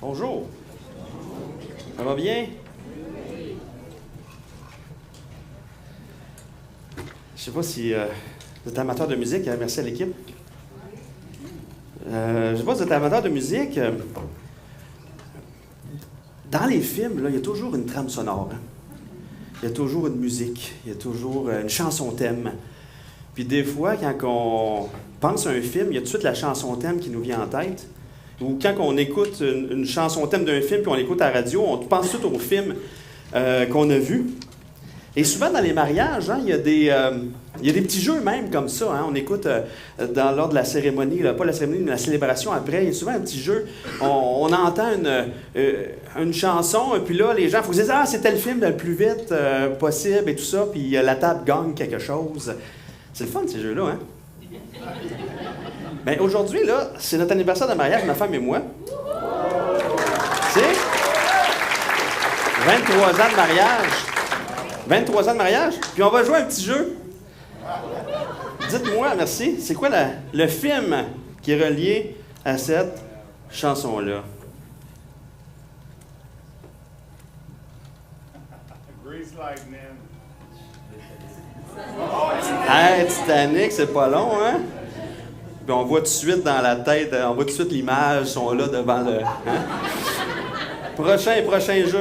Bonjour. Ça va bien? Je ne sais pas si vous êtes amateur de musique. Merci à l'équipe. Je ne sais pas si vous êtes amateur de musique. Dans les films, là, il y a toujours une trame sonore. Hein? Il y a toujours une musique. Il y a toujours une chanson thème. Puis des fois, quand on pense à un film, il y a tout de suite la chanson thème qui nous vient en tête. Ou quand on écoute une chanson thème d'un film, puis on l'écoute à la radio, on pense tout au film qu'on a vu. Et souvent, dans les mariages, hein, il y a des petits jeux même comme ça. Hein. On écoute lors de la cérémonie, là, pas la cérémonie, mais la célébration après, il y a souvent un petit jeu. On entend une chanson, et puis là, les gens, il faut se dire « Ah, c'était le film le plus vite possible » et tout ça, puis la table gagne quelque chose. C'est le fun, ces jeux-là, hein? Bien, aujourd'hui, là, c'est notre anniversaire de mariage, ma femme et moi. C'est 23 ans de mariage. 23 ans de mariage, puis on va jouer un petit jeu. Dites-moi, merci, c'est quoi le film qui est relié à cette chanson-là? Grease Lightning. Hey, Titanic, c'est pas long, hein? Puis on voit tout de suite dans la tête, on voit tout de suite l'image, ils sont là devant le... Hein? Prochain jeu,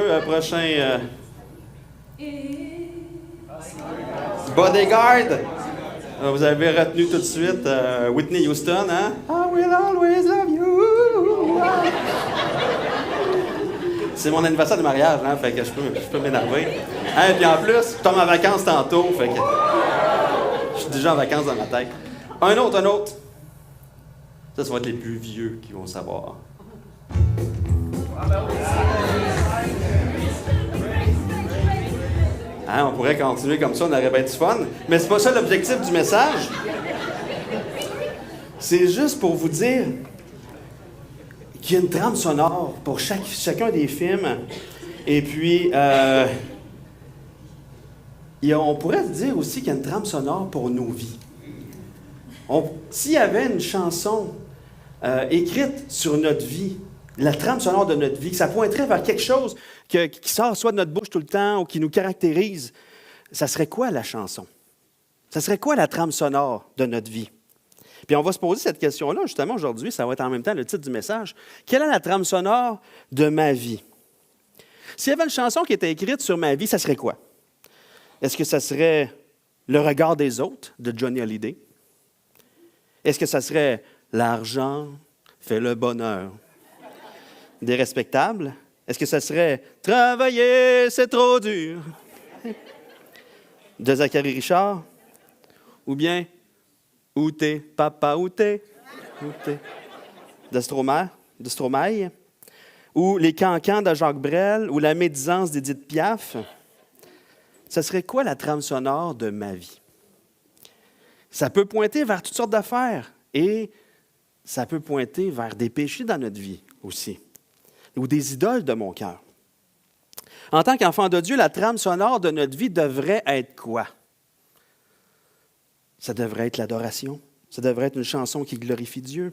Bodyguard. Vous avez retenu tout de suite Whitney Houston, hein? I will always love you. C'est mon anniversaire de mariage, hein? Fait que je peux m'énerver. Hein? Puis en plus, je tombe en vacances tantôt, fait que je suis déjà en vacances dans ma tête. Un autre. Ça va être les plus vieux qui vont savoir. Hein, on pourrait continuer comme ça, on aurait bien du fun. Mais c'est pas ça l'objectif du message. C'est juste pour vous dire qu'il y a une trame sonore pour chacun des films. Et puis, on pourrait dire aussi qu'il y a une trame sonore pour nos vies. S'il y avait une chanson écrite sur notre vie, la trame sonore de notre vie, que ça pointerait vers quelque chose qui sort soit de notre bouche tout le temps ou qui nous caractérise, ça serait quoi la chanson? Ça serait quoi la trame sonore de notre vie? Puis on va se poser cette question-là, justement, aujourd'hui, ça va être en même temps le titre du message. Quelle est la trame sonore de ma vie? S'il y avait une chanson qui était écrite sur ma vie, ça serait quoi? Est-ce que ça serait Le regard des autres de Johnny Hallyday? Est-ce que ça serait L'argent fait le bonheur des respectables? Est-ce que ça serait Travailler, c'est trop dur de Zachary Richard? Ou bien Où t'es, papa, où t'es? Où t'es? De Stromae? Ou Les Cancans de Jacques Brel? Ou La médisance d'Édith Piaf? Ça serait quoi la trame sonore de ma vie? Ça peut pointer vers toutes sortes d'affaires et ça peut pointer vers des péchés dans notre vie aussi, ou des idoles de mon cœur. En tant qu'enfant de Dieu, la trame sonore de notre vie devrait être quoi? Ça devrait être l'adoration. Ça devrait être une chanson qui glorifie Dieu.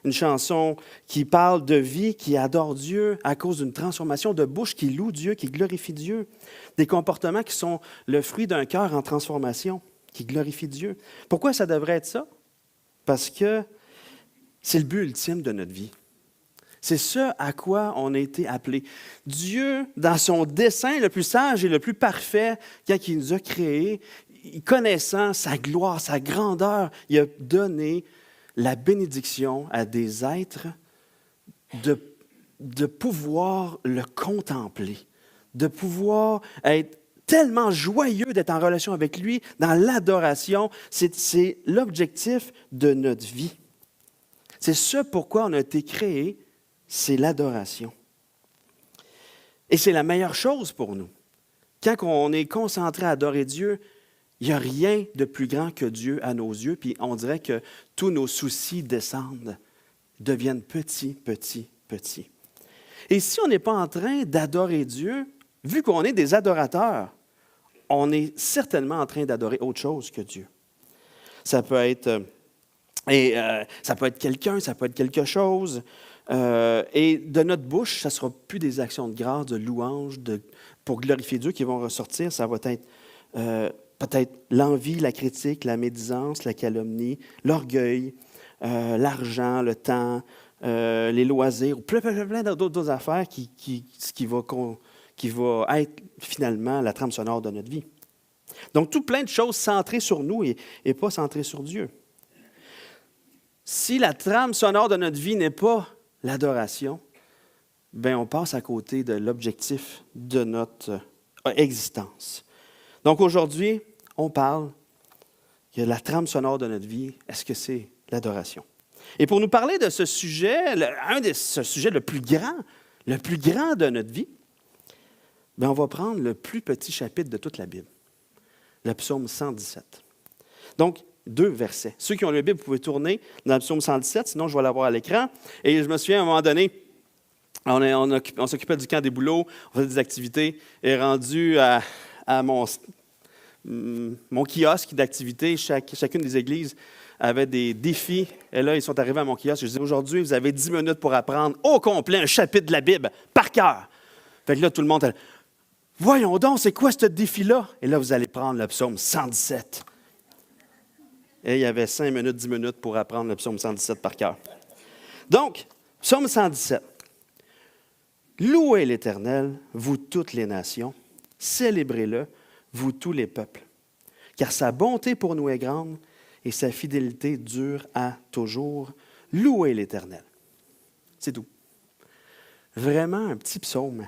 Une chanson qui parle de vie, qui adore Dieu à cause d'une transformation de bouche, qui loue Dieu, qui glorifie Dieu. Des comportements qui sont le fruit d'un cœur en transformation, qui glorifie Dieu. Pourquoi ça devrait être ça? Parce que c'est le but ultime de notre vie. C'est ce à quoi on a été appelés. Dieu, dans son dessein le plus sage et le plus parfait, quand il nous a créés, connaissant sa gloire, sa grandeur, il a donné la bénédiction à des êtres de pouvoir le contempler, de pouvoir être tellement joyeux d'être en relation avec lui, dans l'adoration. C'est l'objectif de notre vie. C'est ce pourquoi on a été créé, c'est l'adoration. Et c'est la meilleure chose pour nous. Quand on est concentré à adorer Dieu, il n'y a rien de plus grand que Dieu à nos yeux, puis on dirait que tous nos soucis descendent, deviennent petits. Et si on n'est pas en train d'adorer Dieu, vu qu'on est des adorateurs, on est certainement en train d'adorer autre chose que Dieu. Ça peut être quelqu'un, ça peut être quelque chose. Et de notre bouche, ça ne sera plus des actions de grâce, de louange, pour glorifier Dieu qui vont ressortir. Ça va être peut-être l'envie, la critique, la médisance, la calomnie, l'orgueil, l'argent, le temps, les loisirs, plein d'autres affaires qui va être finalement la trame sonore de notre vie. Donc, tout plein de choses centrées sur nous et pas centrées sur Dieu. Si la trame sonore de notre vie n'est pas l'adoration, bien, on passe à côté de l'objectif de notre existence. Donc, aujourd'hui, on parle que la trame sonore de notre vie, est-ce que c'est l'adoration? Et pour nous parler de ce sujet, ce sujet le plus grand de notre vie, bien, on va prendre le plus petit chapitre de toute la Bible, le psaume 117. Donc, 2 versets. Ceux qui ont la Bible, vous pouvez tourner dans le psaume 117, sinon je vais l'avoir à l'écran. Et je me souviens, à un moment donné, on s'occupait du camp des boulots, on faisait des activités, et rendu à mon kiosque d'activités, chacune des églises avait des défis. Et là, ils sont arrivés à mon kiosque. Je disais, aujourd'hui, vous avez 10 minutes pour apprendre au complet un chapitre de la Bible, par cœur. Fait que là, tout le monde, voyons donc, c'est quoi ce défi-là? Et là, vous allez prendre le psaume 117. Et il y avait 5 minutes, 10 minutes pour apprendre le psaume 117 par cœur. Donc, psaume 117. Louez l'Éternel, vous toutes les nations. Célébrez-le, vous tous les peuples. Car sa bonté pour nous est grande et sa fidélité dure à toujours. Louez l'Éternel. C'est tout. Vraiment un petit psaume.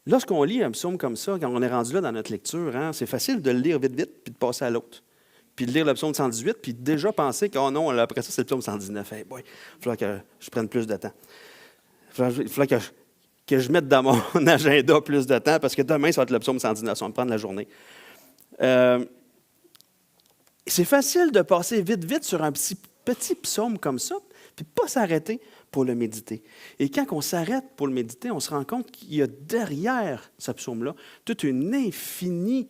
Lorsqu'on lit un psaume comme ça, quand on est rendu là dans notre lecture, c'est facile de le lire vite, puis de passer à l'autre. Puis de lire le psaume 118, puis déjà penser qu'oh non, après ça, c'est le psaume 119. Hey boy, il faudra que je prenne plus de temps. Il faudra que je mette dans mon agenda plus de temps, parce que demain, ça va être le psaume 119, ça va me prendre la journée. C'est facile de passer vite sur un petit psaume comme ça, puis pas s'arrêter pour le méditer. Et quand on s'arrête pour le méditer, on se rend compte qu'il y a derrière ce psaume-là toute une infinité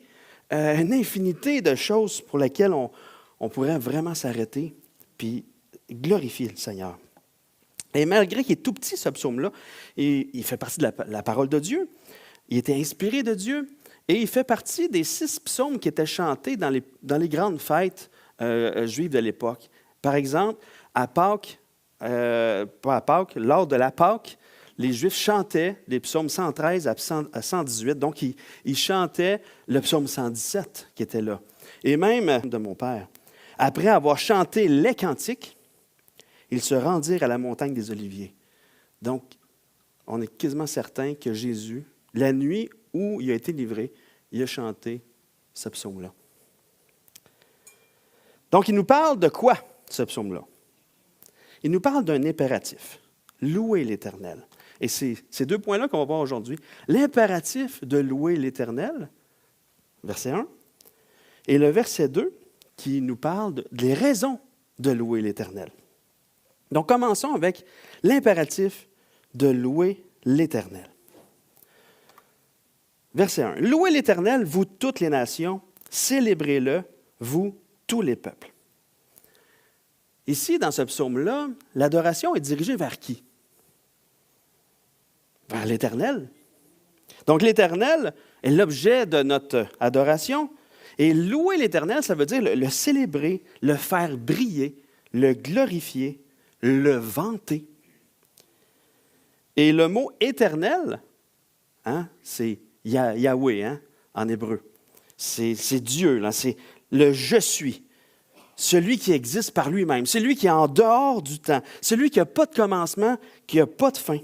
de choses pour lesquelles on pourrait vraiment s'arrêter puis glorifier le Seigneur. Et malgré qu'il est tout petit, ce psaume-là, il fait partie de la parole de Dieu. Il était inspiré de Dieu. Et il fait partie des 6 psaumes qui étaient chantés dans les grandes fêtes juives de l'époque. Par exemple, à Pâques, lors de la Pâques, les Juifs chantaient les psaumes 113 à 118. Donc, ils chantaient le psaume 117 qui était là. Et même de mon père, après avoir chanté les cantiques, ils se rendirent à la montagne des Oliviers. Donc, on est quasiment certain que Jésus, la nuit où il a été livré, il a chanté ce psaume-là. Donc, il nous parle de quoi, ce psaume-là? Il nous parle d'un impératif. Louer l'Éternel. Et c'est ces 2 points-là qu'on va voir aujourd'hui. L'impératif de louer l'Éternel, verset 1, et le verset 2, qui nous parle des raisons de louer l'Éternel. Donc, commençons avec l'impératif de louer l'Éternel. Verset 1. Louez l'Éternel, vous toutes les nations, célébrez-le, vous tous les peuples. Ici, dans ce psaume-là, l'adoration est dirigée vers qui? Vers l'Éternel. Donc, l'Éternel est l'objet de notre adoration. Et louer l'Éternel, ça veut dire le célébrer, le faire briller, le glorifier, le vanter. Et le mot « éternel », c'est Yahweh en hébreu. C'est Dieu, là, c'est le « je suis ». Celui qui existe par lui-même, celui qui est en dehors du temps, celui qui n'a pas de commencement, qui n'a pas de fin.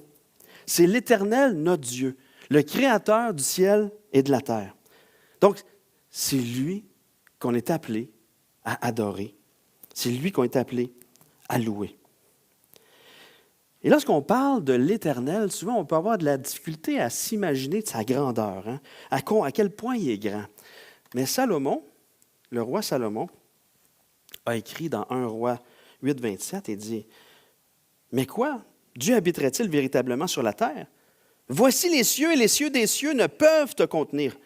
C'est l'Éternel, notre Dieu, le Créateur du ciel et de la terre. Donc, c'est lui qu'on est appelé à adorer. C'est lui qu'on est appelé à louer. Et lorsqu'on parle de l'Éternel, souvent on peut avoir de la difficulté à s'imaginer de sa grandeur, à quel point il est grand. Mais Salomon, le roi Salomon, a écrit dans 1 Roi 8, 27, et dit « Mais quoi? Dieu habiterait-il véritablement sur la terre? Voici les cieux, et les cieux des cieux ne peuvent te contenir.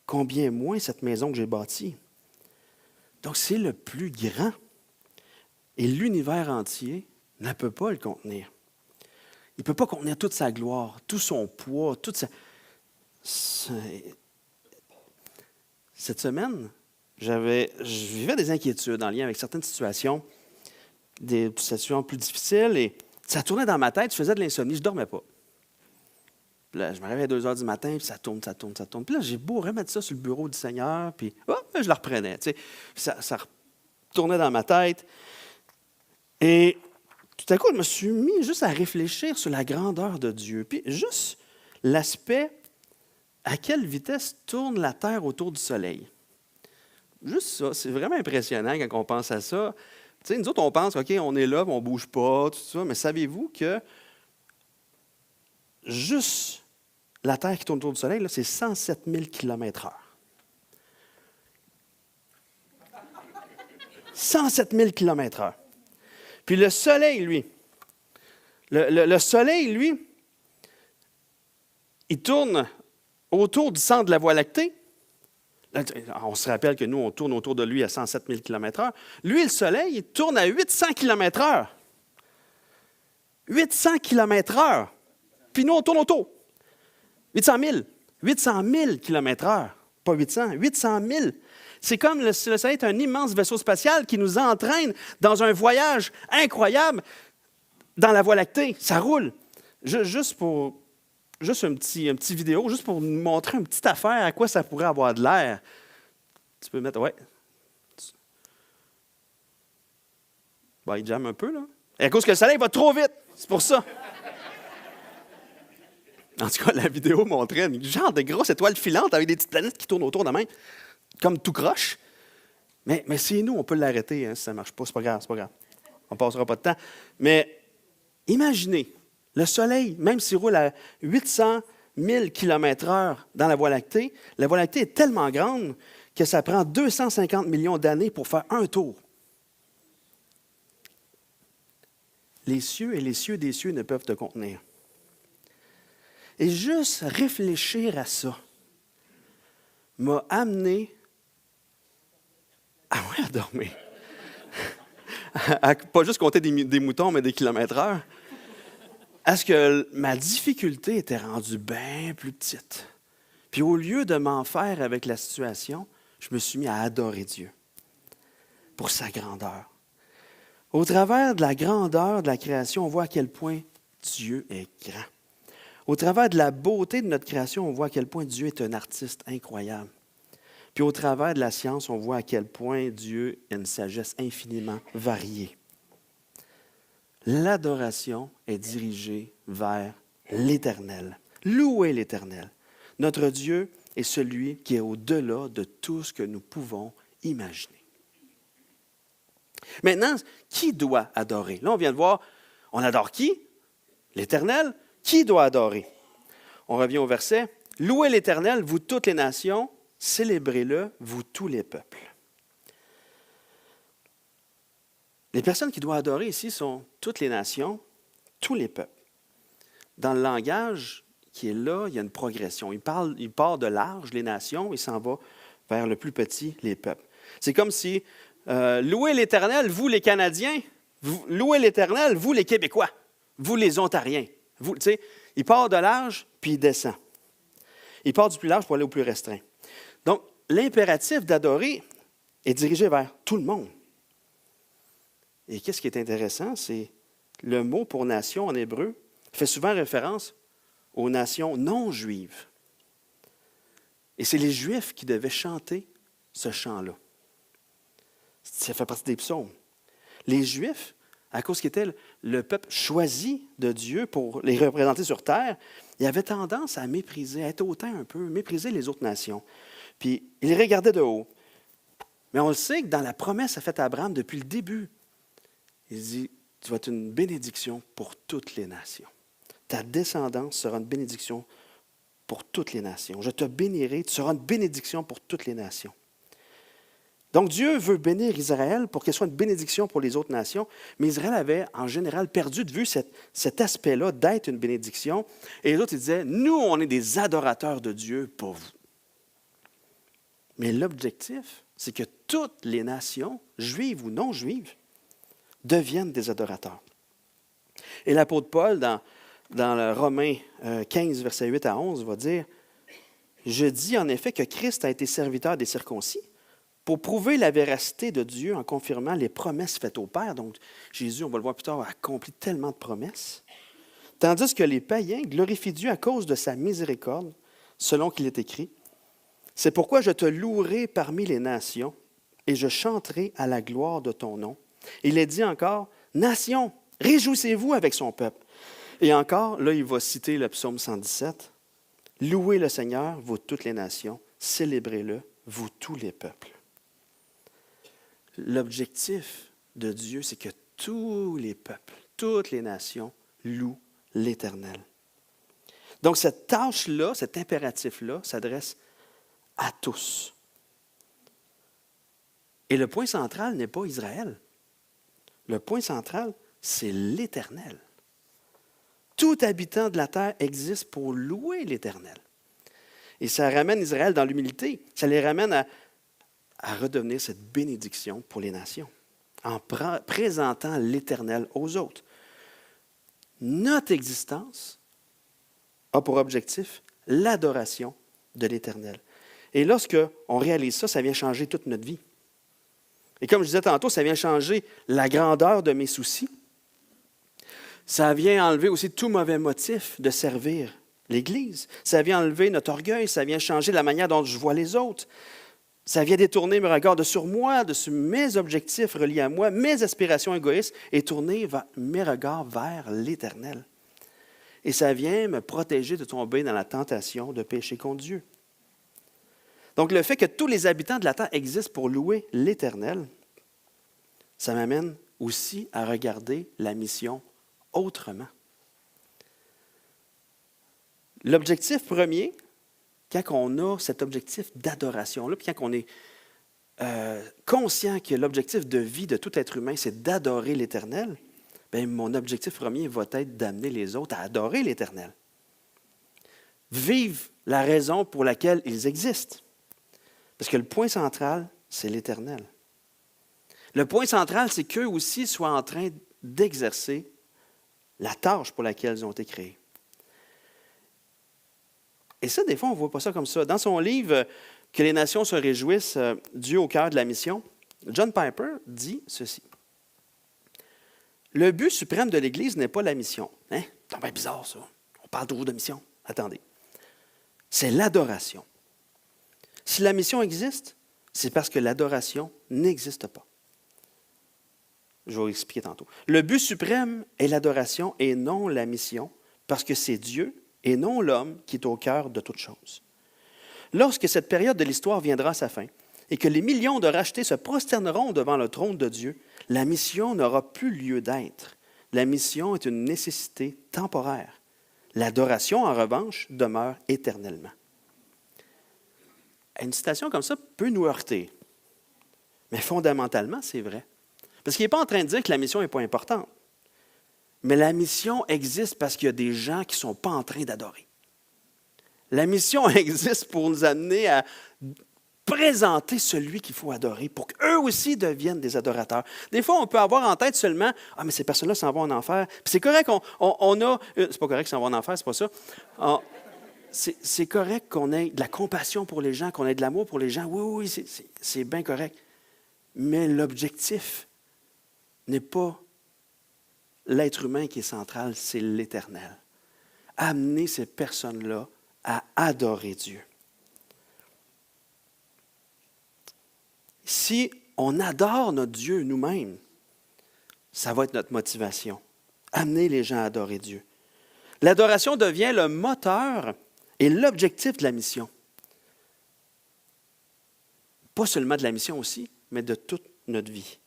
Combien moins cette maison que j'ai bâtie? » Donc c'est le plus grand. Et l'univers entier ne peut pas le contenir. ne peut pas contenir toute sa gloire, tout son poids, toute sa... Cette semaine, je vivais des inquiétudes en lien avec certaines situations, des situations plus difficiles, et ça tournait dans ma tête, je faisais de l'insomnie, je ne dormais pas. Puis là, je me réveillais à 2 heures du matin, puis ça tourne. Puis là, j'ai beau remettre ça sur le bureau du Seigneur, puis je la reprenais. Tu sais. Ça retournait dans ma tête. Et tout à coup, je me suis mis juste à réfléchir sur la grandeur de Dieu, puis juste l'aspect à quelle vitesse tourne la Terre autour du Soleil. Juste ça, c'est vraiment impressionnant quand on pense à ça. Tu sais, nous autres, on pense, OK, on est là, on ne bouge pas, tout ça, mais savez-vous que juste la Terre qui tourne autour du Soleil, là, c'est 107 000 km/h. 107 000 km/h. Puis le Soleil, lui, le Soleil, lui, il tourne autour du centre de la Voie lactée. Là, on se rappelle que nous, on tourne autour de lui à 107 000 km/h. Lui, le Soleil, il tourne à 800 km/h. 800 km/h. Puis nous, on tourne autour. 800 000. 800 000 km/h. Pas 800, 800 000. C'est comme le Soleil est un immense vaisseau spatial qui nous entraîne dans un voyage incroyable dans la Voie lactée. Ça roule. Juste un petit vidéo, juste pour nous montrer une petite affaire à quoi ça pourrait avoir de l'air. Tu peux mettre, ouais. Bon, il jamme un peu, là. Et à cause que le Soleil va trop vite. C'est pour ça. En tout cas, la vidéo montrait une genre de grosse étoile filante avec des petites planètes qui tournent autour de même, comme tout croche. Mais c'est nous, on peut l'arrêter si ça ne marche pas. C'est pas grave. On ne passera pas de temps. Mais imaginez, le Soleil, même s'il roule à 800 000 km/h dans la Voie lactée est tellement grande que ça prend 250 millions d'années pour faire un tour. Les cieux et les cieux des cieux ne peuvent te contenir. Et juste réfléchir à ça m'a amené à dormir. Pas juste compter des moutons, mais des kilomètres-heure. À ce que ma difficulté était rendue bien plus petite. Puis au lieu de m'en faire avec la situation, je me suis mis à adorer Dieu pour sa grandeur. Au travers de la grandeur de la création, on voit à quel point Dieu est grand. Au travers de la beauté de notre création, on voit à quel point Dieu est un artiste incroyable. Puis au travers de la science, on voit à quel point Dieu a une sagesse infiniment variée. L'adoration est dirigée vers l'Éternel. Louez l'Éternel. Notre Dieu est celui qui est au-delà de tout ce que nous pouvons imaginer. Maintenant, qui doit adorer? Là, on vient de voir, on adore qui? L'Éternel. Qui doit adorer? On revient au verset. Louez l'Éternel, vous toutes les nations, célébrez-le, vous tous les peuples. Les personnes qui doivent adorer ici sont toutes les nations, tous les peuples. Dans le langage qui est là, il y a une progression. Il part de large, les nations, il s'en va vers le plus petit, les peuples. C'est comme si, louez l'Éternel, vous les Canadiens, louez l'Éternel, vous les Québécois, vous les Ontariens. Vous, il part de large, puis il descend. Il part du plus large pour aller au plus restreint. Donc, l'impératif d'adorer est dirigé vers tout le monde. Et qu'est-ce qui est intéressant, c'est le mot pour nation en hébreu fait souvent référence aux nations non juives. Et c'est les Juifs qui devaient chanter ce chant-là. Ça fait partie des psaumes. Les Juifs, à cause qu'ils étaient le peuple choisi de Dieu pour les représenter sur terre, ils avaient tendance à mépriser, à être hautain un peu, mépriser les autres nations. Puis, ils les regardaient de haut. Mais on le sait que dans la promesse faite à Abraham depuis le début, il dit, tu vas être une bénédiction pour toutes les nations. Ta descendance sera une bénédiction pour toutes les nations. Je te bénirai, tu seras une bénédiction pour toutes les nations. Donc, Dieu veut bénir Israël pour qu'elle soit une bénédiction pour les autres nations, mais Israël avait en général perdu de vue cet aspect-là d'être une bénédiction. Et les autres, ils disaient, nous, on est des adorateurs de Dieu, pas vous. Mais l'objectif, c'est que toutes les nations, juives ou non juives, deviennent des adorateurs. Et l'apôtre Paul, dans dans le Romains 15, versets 8 à 11, va dire « Je dis en effet que Christ a été serviteur des circoncis pour prouver la véracité de Dieu en confirmant les promesses faites au Père. » Donc, Jésus, on va le voir plus tard, a accompli tellement de promesses. « Tandis que les païens glorifient Dieu à cause de sa miséricorde, selon qu'il est écrit. C'est pourquoi je te louerai parmi les nations et je chanterai à la gloire de ton nom. » Il est dit encore, « Nations, réjouissez-vous avec son peuple. » Et encore, là, il va citer le psaume 117. « Louez le Seigneur, vous toutes les nations, célébrez-le, vous tous les peuples. » L'objectif de Dieu, c'est que tous les peuples, toutes les nations louent l'Éternel. Donc, cette tâche-là, cet impératif-là, s'adresse à tous. Et le point central n'est pas Israël. Le point central, c'est l'Éternel. Tout habitant de la terre existe pour louer l'Éternel. Et ça ramène Israël dans l'humilité. Ça les ramène à redevenir cette bénédiction pour les nations, en présentant l'Éternel aux autres. Notre existence a pour objectif l'adoration de l'Éternel. Et lorsque on réalise ça, ça vient changer toute notre vie. Et comme je disais tantôt, ça vient changer la grandeur de mes soucis. Ça vient enlever aussi tout mauvais motif de servir l'Église. Ça vient enlever notre orgueil, ça vient changer la manière dont je vois les autres. Ça vient détourner mes regards de sur moi, de sur mes objectifs reliés à moi, mes aspirations égoïstes, et tourner mes regards vers l'Éternel. Et ça vient me protéger de tomber dans la tentation de pécher contre Dieu. Donc, le fait que tous les habitants de la terre existent pour louer l'Éternel, ça m'amène aussi à regarder la mission autrement. L'objectif premier, quand on a cet objectif d'adoration-là, puis quand on est conscient que l'objectif de vie de tout être humain, c'est d'adorer l'Éternel, bien, mon objectif premier va être d'amener les autres à adorer l'Éternel. Vivre la raison pour laquelle ils existent. Parce que le point central, c'est l'Éternel. Le point central, c'est qu'eux aussi soient en train d'exercer la tâche pour laquelle ils ont été créés. Et ça, des fois, on ne voit pas ça comme ça. Dans son livre « Que les nations se réjouissent, Dieu au cœur de la mission », John Piper dit ceci. « Le but suprême de l'Église n'est pas la mission. » Hein? C'est bien bizarre, ça. On parle toujours de mission. Attendez. C'est l'adoration. Si la mission existe, c'est parce que l'adoration n'existe pas. Je vais vous expliquer tantôt. Le but suprême est l'adoration et non la mission, parce que c'est Dieu et non l'homme qui est au cœur de toute chose. Lorsque cette période de l'histoire viendra à sa fin et que les millions de rachetés se prosterneront devant le trône de Dieu, la mission n'aura plus lieu d'être. La mission est une nécessité temporaire. L'adoration, en revanche, demeure éternellement. Une citation comme ça peut nous heurter. Mais fondamentalement, c'est vrai. Parce qu'il n'est pas en train de dire que la mission n'est pas importante. Mais la mission existe parce qu'il y a des gens qui ne sont pas en train d'adorer. La mission existe pour nous amener à présenter celui qu'il faut adorer, pour qu'eux aussi deviennent des adorateurs. Des fois, on peut avoir en tête seulement « Ah, mais ces personnes-là s'en vont en enfer. » Puis c'est correct, on a... C'est pas correct qu'ils s'en vont en enfer, c'est pas ça. C'est correct qu'on ait de la compassion pour les gens, qu'on ait de l'amour pour les gens. Oui, c'est bien correct. Mais l'objectif n'est pas l'être humain qui est central, c'est l'Éternel. Amener ces personnes-là à adorer Dieu. Si on adore notre Dieu nous-mêmes, ça va être notre motivation. Amener les gens à adorer Dieu. L'adoration devient le moteur et l'objectif de la mission. Pas seulement de la mission aussi, mais de toute notre vie.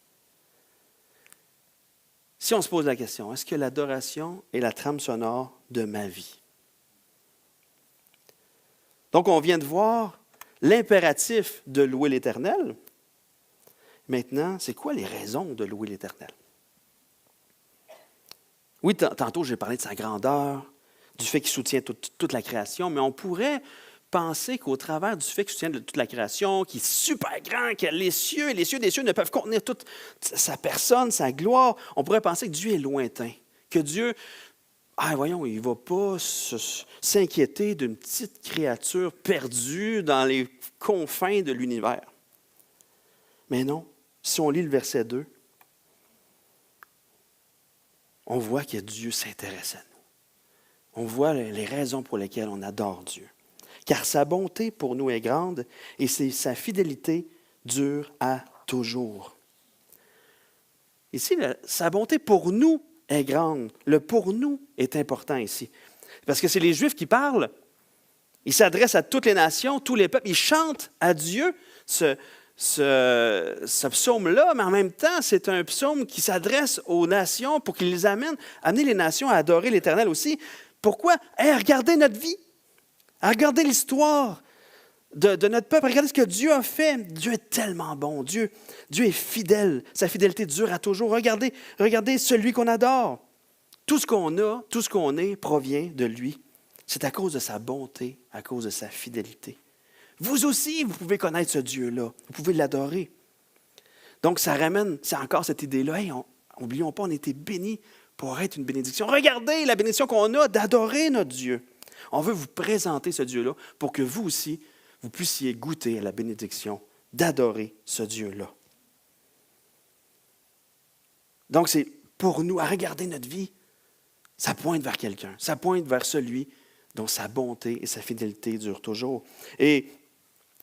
Si on se pose la question, est-ce que l'adoration est la trame sonore de ma vie? Donc, on vient de voir l'impératif de louer l'Éternel. Maintenant, c'est quoi les raisons de louer l'Éternel? Oui, tantôt, j'ai parlé de sa grandeur, du fait qu'il soutient toute la création, mais on pourrait penser qu'au travers du fait qu'il soutient toute la création, qu'il est super grand, que les cieux des cieux ne peuvent contenir toute sa personne, sa gloire, on pourrait penser que Dieu est lointain, que Dieu Ah, voyons, il ne va pas s'inquiéter d'une petite créature perdue dans les confins de l'univers. Mais non, si on lit le verset 2, on voit que Dieu s'intéresse à nous. On voit les raisons pour lesquelles on adore Dieu. Car sa bonté pour nous est grande et sa fidélité dure à toujours. Ici, sa bonté pour nous est grande. Le pour nous est important ici. Parce que c'est les Juifs qui parlent. Ils s'adressent à toutes les nations, tous les peuples. Ils chantent à Dieu ce psaume-là, mais en même temps, c'est un psaume qui s'adresse aux nations pour qu'il les amener les nations à adorer l'Éternel aussi. Pourquoi? Regardez notre vie. Regardez l'histoire de notre peuple. Regardez ce que Dieu a fait. Dieu est tellement bon. Dieu est fidèle. Sa fidélité dure à toujours. Regardez celui qu'on adore. Tout ce qu'on a, tout ce qu'on est provient de lui. C'est à cause de sa bonté, à cause de sa fidélité. Vous aussi, vous pouvez connaître ce Dieu-là. Vous pouvez l'adorer. Donc, ça ramène, c'est encore cette idée-là. Hey, n'oublions pas, on a été bénis pour être une bénédiction. Regardez la bénédiction qu'on a d'adorer notre Dieu. On veut vous présenter ce Dieu-là pour que vous aussi, vous puissiez goûter à la bénédiction d'adorer ce Dieu-là. Donc, c'est pour nous, à regarder notre vie, ça pointe vers quelqu'un. Ça pointe vers celui dont sa bonté et sa fidélité durent toujours. Et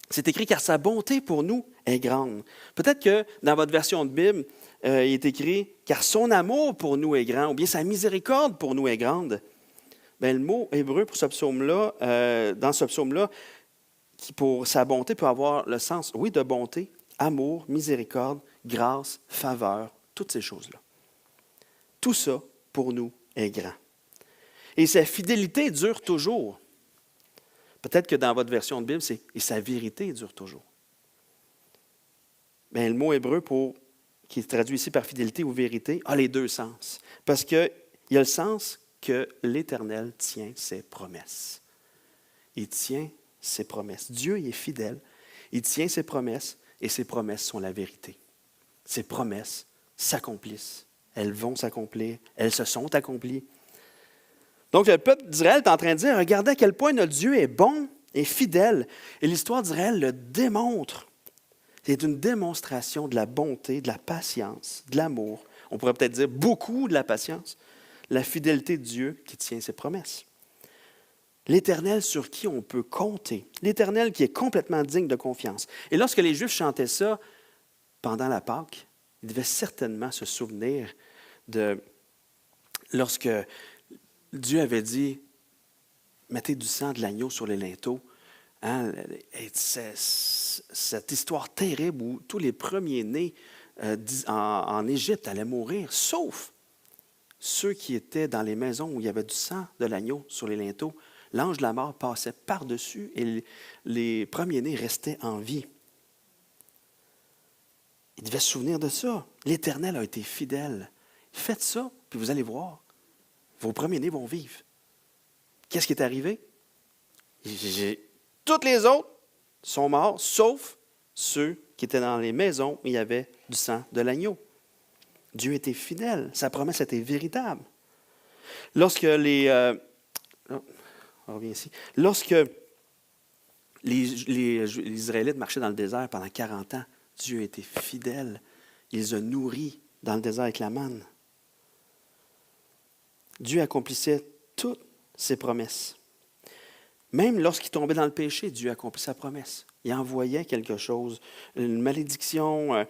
c'est écrit, car sa bonté pour nous est grande. Peut-être que dans votre version de Bible, il est écrit, car son amour pour nous est grand, ou bien sa miséricorde pour nous est grande. Bien, le mot hébreu pour ce psaume-là, dans ce psaume-là, qui pour sa bonté peut avoir le sens, oui, de bonté, amour, miséricorde, grâce, faveur, toutes ces choses-là. Tout ça, pour nous, est grand. Et sa fidélité dure toujours. Peut-être que dans votre version de Bible, c'est « et sa vérité dure toujours ». Bien, le mot hébreu qui est traduit ici par fidélité ou vérité a les deux sens. Parce qu'il y a le sens que l'Éternel tient ses promesses. Il tient ses promesses. Dieu il est fidèle. Il tient ses promesses et ses promesses sont la vérité. Ses promesses s'accomplissent. Elles vont s'accomplir. Elles se sont accomplies. Donc, le peuple d'Israël est en train de dire, regardez à quel point notre Dieu est bon et fidèle. Et l'histoire d'Israël le démontre. C'est une démonstration de la bonté, de la patience, de l'amour. On pourrait peut-être dire beaucoup de la patience. La fidélité de Dieu qui tient ses promesses. L'Éternel sur qui on peut compter. L'Éternel qui est complètement digne de confiance. Et lorsque les Juifs chantaient ça pendant la Pâque, ils devaient certainement se souvenir de lorsque Dieu avait dit, mettez du sang de l'agneau sur les linteaux. Hein? C'est cette histoire terrible où tous les premiers-nés en Égypte allaient mourir, sauf ceux qui étaient dans les maisons où il y avait du sang de l'agneau sur les linteaux. L'ange de la mort passait par-dessus et les premiers-nés restaient en vie. Ils devaient se souvenir de ça. L'Éternel a été fidèle. Faites ça, puis vous allez voir. Vos premiers-nés vont vivre. Qu'est-ce qui est arrivé? Toutes les autres sont morts, sauf ceux qui étaient dans les maisons où il y avait du sang de l'agneau. Dieu était fidèle. Sa promesse était véritable. Lorsque les Israélites marchaient dans le désert pendant 40 ans, Dieu était fidèle. Il les a nourris dans le désert avec la manne. Dieu accomplissait toutes ses promesses. Même lorsqu'il tombait dans le péché, Dieu accomplissait sa promesse. Il envoyait quelque chose, une malédiction.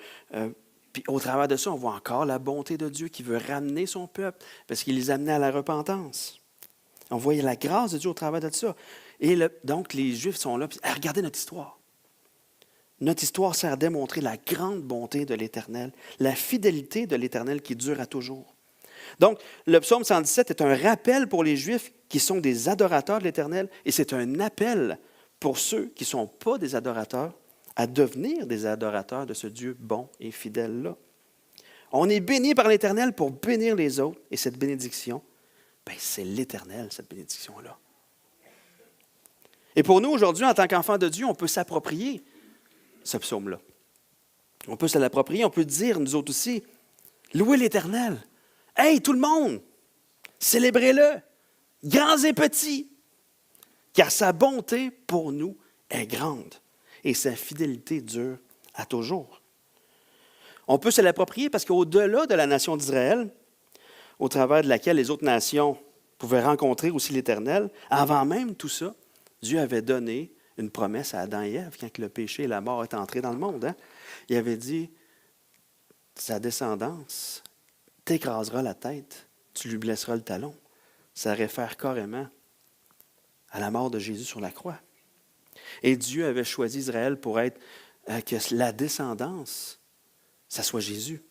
Puis au travers de ça, on voit encore la bonté de Dieu qui veut ramener son peuple parce qu'il les amenait à la repentance. On voyait la grâce de Dieu au travers de ça. Et donc, les Juifs sont là. Puis, regardez notre histoire. Notre histoire sert à démontrer la grande bonté de l'Éternel, la fidélité de l'Éternel qui dure à toujours. Donc, le psaume 117 est un rappel pour les Juifs qui sont des adorateurs de l'Éternel et c'est un appel pour ceux qui ne sont pas des adorateurs à devenir des adorateurs de ce Dieu bon et fidèle-là. On est béni par l'Éternel pour bénir les autres et cette bénédiction, c'est l'Éternel, cette bénédiction-là. Et pour nous, aujourd'hui, en tant qu'enfants de Dieu, on peut s'approprier ce psaume-là. On peut se l'approprier, on peut dire, nous autres aussi, louez l'Éternel. Hey, tout le monde, célébrez-le. grands et petits, car sa bonté pour nous est grande et sa fidélité dure à toujours. On peut se l'approprier parce qu'au-delà de la nation d'Israël, au travers de laquelle les autres nations pouvaient rencontrer aussi l'Éternel, avant même tout ça, Dieu avait donné une promesse à Adam et Ève quand le péché et la mort est entré dans le monde. Hein? Il avait dit, sa descendance t'écrasera la tête, tu lui blesseras le talon. Ça réfère carrément à la mort de Jésus sur la croix. Et Dieu avait choisi Israël pour être que la descendance, ça soit Jésus.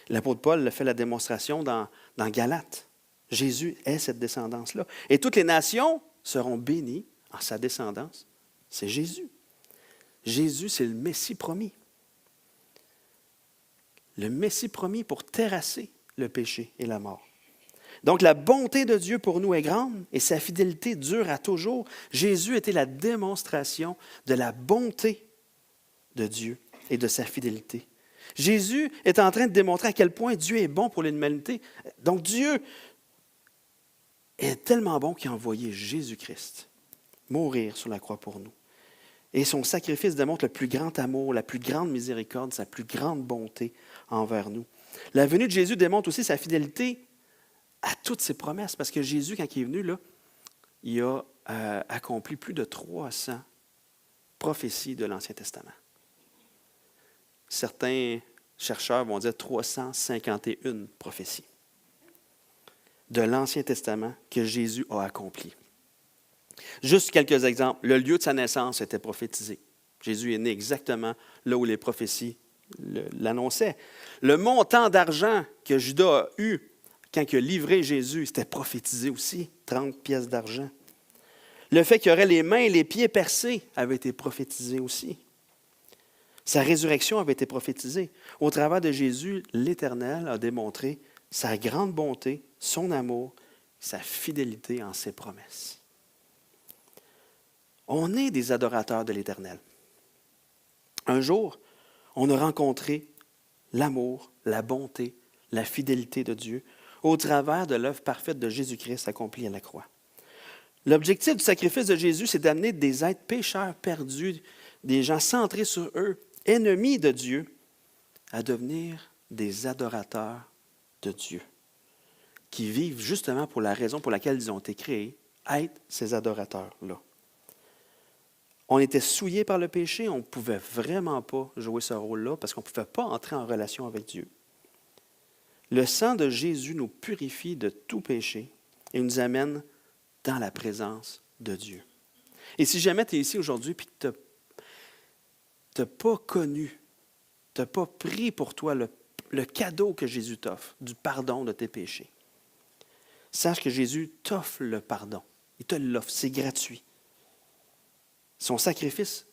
L'apôtre Paul fait la démonstration dans Galates. Jésus est cette descendance-là. Et toutes les nations seront bénies en sa descendance. C'est Jésus. Jésus, c'est le Messie promis. Le Messie promis pour terrasser le péché et la mort. Donc, la bonté de Dieu pour nous est grande et sa fidélité dure à toujours. Jésus était la démonstration de la bonté de Dieu et de sa fidélité. Jésus est en train de démontrer à quel point Dieu est bon pour l'humanité. Donc, Dieu est tellement bon qu'il a envoyé Jésus-Christ mourir sur la croix pour nous. Et son sacrifice démontre le plus grand amour, la plus grande miséricorde, sa plus grande bonté envers nous. La venue de Jésus démontre aussi sa fidélité à toutes ses promesses, parce que Jésus, quand il est venu, là, il a accompli plus de 300 prophéties de l'Ancien Testament. Certains chercheurs vont dire 351 prophéties de l'Ancien Testament que Jésus a accompli. Juste quelques exemples. Le lieu de sa naissance était prophétisé. Jésus est né exactement là où les prophéties l'annonçaient. Le montant d'argent que Judas a eu quand il a livré Jésus, c'était prophétisé aussi, 30 pièces d'argent. Le fait qu'il y aurait les mains et les pieds percés avait été prophétisé aussi. Sa résurrection avait été prophétisée. Au travers de Jésus, l'Éternel a démontré sa grande bonté, son amour, sa fidélité en ses promesses. On est des adorateurs de l'Éternel. Un jour, on a rencontré l'amour, la bonté, la fidélité de Dieu au travers de l'œuvre parfaite de Jésus-Christ accomplie à la croix. L'objectif du sacrifice de Jésus, c'est d'amener des êtres pécheurs perdus, des gens centrés sur eux, ennemis de Dieu, à devenir des adorateurs de Dieu, qui vivent justement pour la raison pour laquelle ils ont été créés, être ces adorateurs-là. On était souillés par le péché, on ne pouvait vraiment pas jouer ce rôle-là parce qu'on ne pouvait pas entrer en relation avec Dieu. Le sang de Jésus nous purifie de tout péché et nous amène dans la présence de Dieu. Et si jamais tu es ici aujourd'hui et que tu n'as pas connu, tu n'as pas pris pour toi le cadeau que Jésus t'offre, du pardon de tes péchés, sache que Jésus t'offre le pardon. Il te l'offre, c'est gratuit. Son sacrifice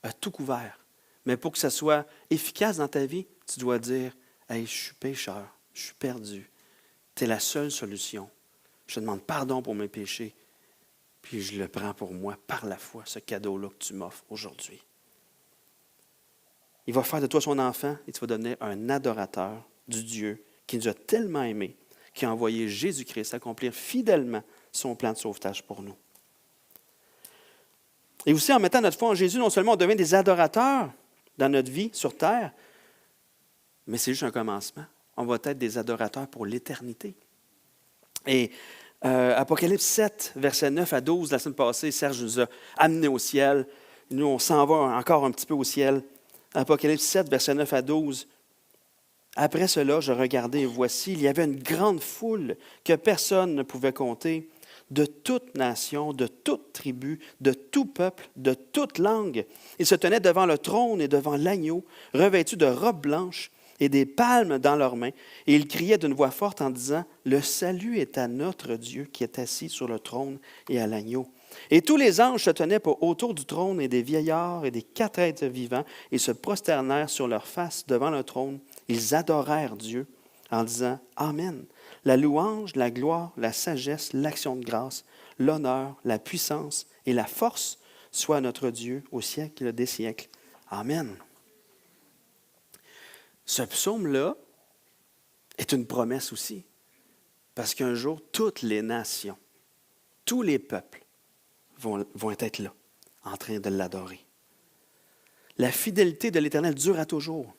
a tout couvert. Mais pour que ça soit efficace dans ta vie, tu dois dire « Hey, je suis pécheur, je suis perdu. Tu es la seule solution. Je te demande pardon pour mes péchés. Puis je le prends pour moi par la foi, ce cadeau-là que tu m'offres aujourd'hui. » Il va faire de toi son enfant et tu vas devenir un adorateur du Dieu qui nous a tellement aimés, qui a envoyé Jésus-Christ accomplir fidèlement son plan de sauvetage pour nous. Et aussi, en mettant notre foi en Jésus, non seulement on devient des adorateurs dans notre vie sur terre, mais c'est juste un commencement. On va être des adorateurs pour l'éternité. Et Apocalypse 7, versets 9 à 12, la semaine passée, Serge nous a amenés au ciel. Nous, on s'en va encore un petit peu au ciel. Apocalypse 7, versets 9 à 12. Après cela, je regardais et voici, il y avait une grande foule que personne ne pouvait compter, de toute nation, de toute tribu, de tout peuple, de toute langue. Ils se tenaient devant le trône et devant l'agneau, revêtus de robes blanches et des palmes dans leurs mains. Et ils criaient d'une voix forte en disant, « Le salut est à notre Dieu qui est assis sur le trône et à l'agneau. » Et tous les anges se tenaient autour du trône et des vieillards et des 4 êtres vivants et se prosternèrent sur leurs faces devant le trône. Ils adorèrent Dieu en disant « Amen ». La louange, la gloire, la sagesse, l'action de grâce, l'honneur, la puissance et la force soient à notre Dieu au siècle des siècles. Amen. Ce psaume-là est une promesse aussi. Parce qu'un jour, toutes les nations, tous les peuples vont être là, en train de l'adorer. La fidélité de l'Éternel dure à toujours.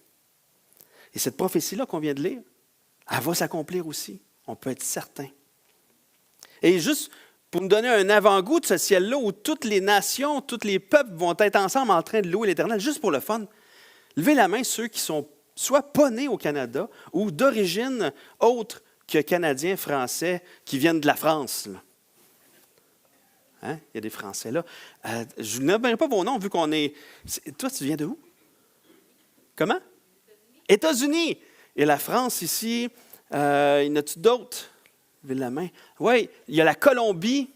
Et cette prophétie-là qu'on vient de lire, elle va s'accomplir aussi. On peut être certain. Et juste pour nous donner un avant-goût de ce ciel-là où toutes les nations, tous les peuples vont être ensemble en train de louer l'Éternel, juste pour le fun, levez la main ceux qui sont soit pas nés au Canada ou d'origine autre que Canadiens, Français, qui viennent de la France. Là. Hein? Il y a des Français là. Je n'aimerais pas vos noms vu qu'on est... Toi, tu viens de où? Comment? États-Unis. Et la France ici, il y en a-tu d'autres? Levez la main. Oui, il y a la Colombie.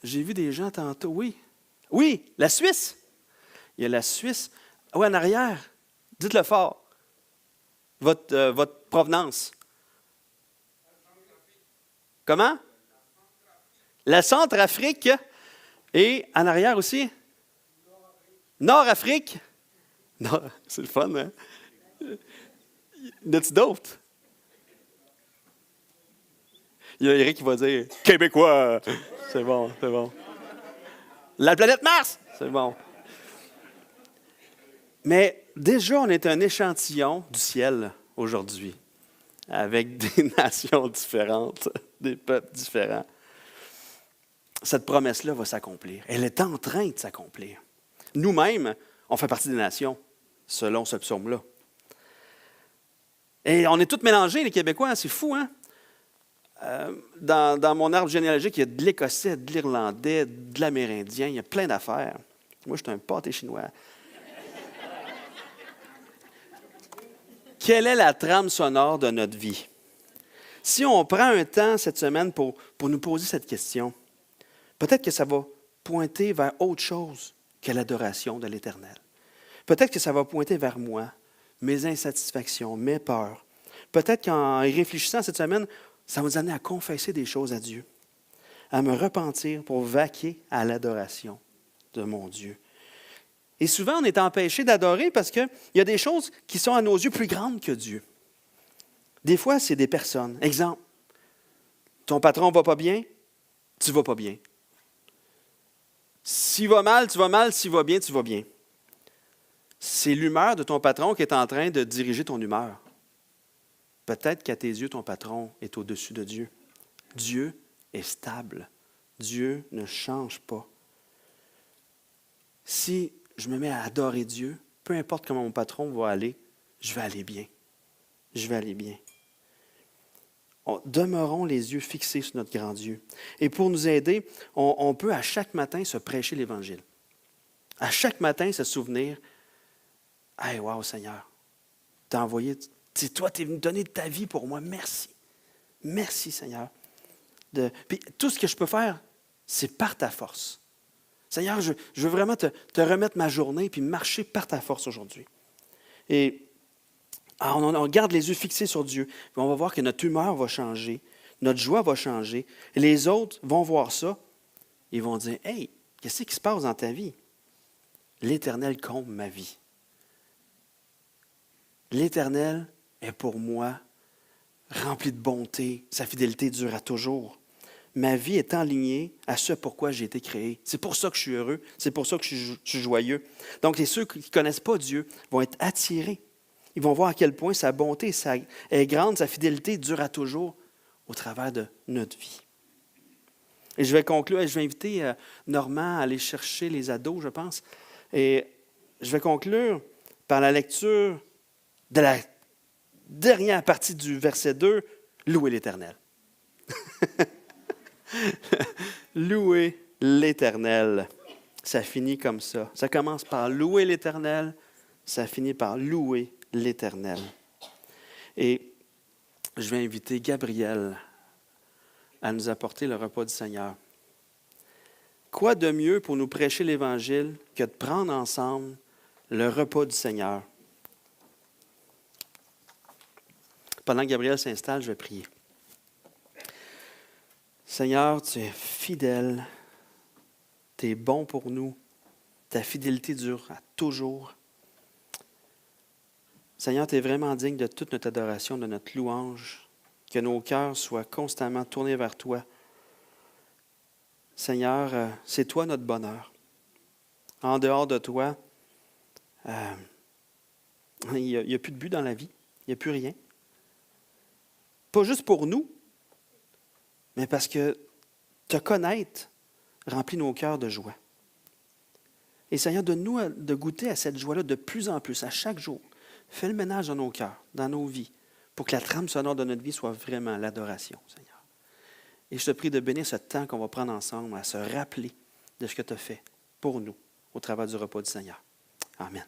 J'ai vu des gens tantôt, oui. Oui, la Suisse. Il y a la Suisse. Oui, en arrière. Dites-le fort. Votre provenance. Comment? La Centrafrique. Et en arrière aussi? Nord-Afrique. Non, c'est le fun, hein? Y en a-t-il d'autres? Il y a Eric qui va dire « Québécois! » C'est bon, c'est bon. La planète Mars! C'est bon. Mais déjà, on est un échantillon du ciel aujourd'hui, avec des nations différentes, des peuples différents. Cette promesse-là va s'accomplir. Elle est en train de s'accomplir. Nous-mêmes, on fait partie des nations, selon ce psaume-là. Et on est tous mélangés, les Québécois, c'est fou, hein? Dans mon arbre généalogique, il y a de l'Écossais, de l'Irlandais, de l'Amérindien, il y a plein d'affaires. Moi, je suis un pâté chinois. Quelle est la trame sonore de notre vie? Si on prend un temps cette semaine pour nous poser cette question, peut-être que ça va pointer vers autre chose que l'adoration de l'Éternel. Peut-être que ça va pointer vers moi, mes insatisfactions, mes peurs. Peut-être qu'en y réfléchissant cette semaine, ça va nous amener à confesser des choses à Dieu, à me repentir pour vaquer à l'adoration de mon Dieu. Et souvent, on est empêché d'adorer parce qu'il y a des choses qui sont à nos yeux plus grandes que Dieu. Des fois, c'est des personnes. Exemple, ton patron ne va pas bien, tu ne vas pas bien. S'il va mal, tu vas mal. S'il va bien, tu vas bien. C'est l'humeur de ton patron qui est en train de diriger ton humeur. Peut-être qu'à tes yeux, ton patron est au-dessus de Dieu. Dieu est stable. Dieu ne change pas. Si je me mets à adorer Dieu, peu importe comment mon patron va aller, je vais aller bien. Je vais aller bien. Demeurons les yeux fixés sur notre grand Dieu. Et pour nous aider, on peut à chaque matin se prêcher l'Évangile. À chaque matin se souvenir, « Hey, wow, Seigneur, t'as envoyé... C'est toi, tu es venu donner de ta vie pour moi. Merci. Merci, Seigneur. Puis tout ce que je peux faire, c'est par ta force. Seigneur, je veux vraiment te remettre ma journée puis marcher par ta force aujourd'hui. Et on garde les yeux fixés sur Dieu. Puis on va voir que notre humeur va changer, notre joie va changer. Et les autres vont voir ça. Ils vont dire, « Hey, qu'est-ce qui se passe dans ta vie? » L'Éternel comble ma vie. L'Éternel est pour moi rempli de bonté. Sa fidélité dure à toujours. Ma vie est enlignée à ce pourquoi j'ai été créé. C'est pour ça que je suis heureux. C'est pour ça que je suis joyeux. Donc, ceux qui ne connaissent pas Dieu vont être attirés. Ils vont voir à quel point sa bonté est grande, sa fidélité dure à toujours au travers de notre vie. Et je vais conclure, je vais inviter Normand à aller chercher les ados, je pense. Et je vais conclure par la lecture de la dernière partie du verset 2, « Louez l'Éternel ». Louer l'Éternel. Ça finit comme ça. Ça commence par louer l'Éternel, ça finit par louer l'Éternel. Et je vais inviter Gabriel à nous apporter le repas du Seigneur. Quoi de mieux pour nous prêcher l'Évangile que de prendre ensemble le repas du Seigneur? Pendant que Gabriel s'installe, je vais prier. Seigneur, tu es fidèle, tu es bon pour nous, ta fidélité dure à toujours. Seigneur, tu es vraiment digne de toute notre adoration, de notre louange. que nos cœurs soient constamment tournés vers toi. Seigneur, c'est toi notre bonheur. En dehors de toi, il n'y a plus de but dans la vie. Il n'y a plus rien. Pas juste pour nous, mais parce que te connaître remplit nos cœurs de joie. Et Seigneur, donne-nous de goûter à cette joie-là de plus en plus, à chaque jour. Fais le ménage dans nos cœurs, dans nos vies, pour que la trame sonore de notre vie soit vraiment l'adoration, Seigneur. Et je te prie de bénir ce temps qu'on va prendre ensemble à se rappeler de ce que tu as fait pour nous au travers du repas du Seigneur. Amen.